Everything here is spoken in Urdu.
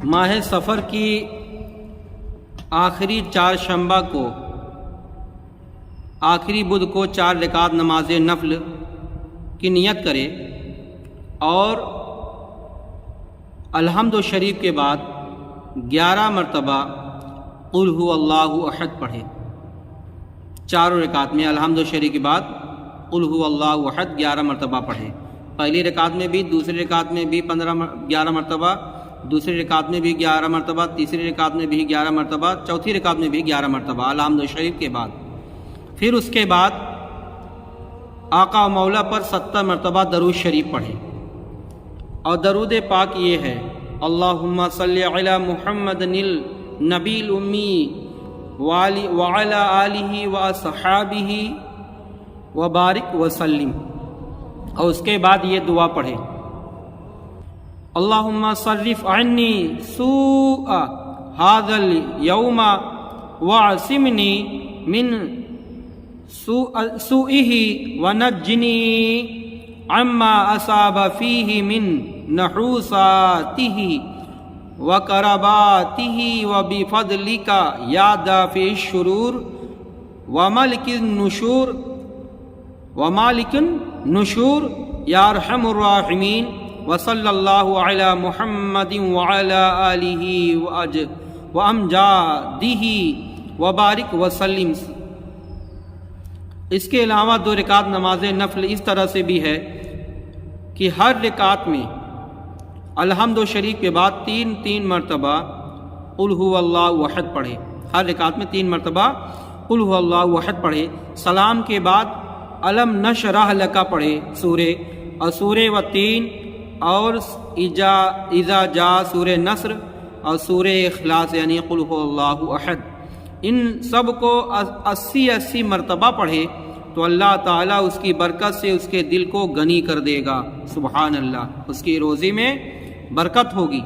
ماہ سفر کی آخری چار شنبہ کو آخری بدھ کو 4 رکعت نماز نفل کی نیت کرے اور الحمد شریف کے بعد 11 مرتبہ قل هو اللہ احد پڑھے۔ چاروں رکعت میں الحمد شریف کے بعد قل هو اللہ احد 11 مرتبہ پڑھے۔ پہلی رکعت میں بھی، دوسری رکعت میں بھی 11 مرتبہ، دوسری رکعت میں بھی 11 مرتبہ، تیسری رکعت میں بھی 11 مرتبہ، چوتھی رکعت میں بھی 11 مرتبہ الحمد شریف کے بعد۔ پھر اس کے بعد آقا و مولا پر 70 مرتبہ درود شریف پڑھے، اور درود پاک یہ ہے: اللہم صلی علی محمد النبی الامی وعلی آلہ واصحابہ وبارک وسلم۔ اور اس کے بعد یہ دعا پڑھے: اللہم صرف عنی سوء ھذا الیوم واعصمنی من سوئہ ونجنی عما اصاب فیہ من نحوساتہ وکرباتہ وبفضلک یا دافع الشرور ومالک النشور یا ارحم الراحمین، وصلی اللہ علی محمد وعلی آلہ وامجادہ وبارک وسلم۔ اس کے علاوہ 2 رکعت نماز نفل اس طرح سے بھی ہے کہ ہر رکعت میں الحمد شریف کے بعد 3 مرتبہ قل هو اللہ احد پڑھے۔ ہر رکعت میں 3 مرتبہ قل هو اللہ احد پڑھے۔ سلام کے بعد الم نشرح لک پڑھے سورہ، اور سورہ و3 اور اذا جاء سورہ نصر اور سورہ اخلاص یعنی قل هو اللہ احد، ان سب کو 80 مرتبہ پڑھے تو اللہ تعالیٰ اس کی برکت سے اس کے دل کو غنی کر دے گا۔ سبحان اللہ، اس کی روزی میں برکت ہوگی۔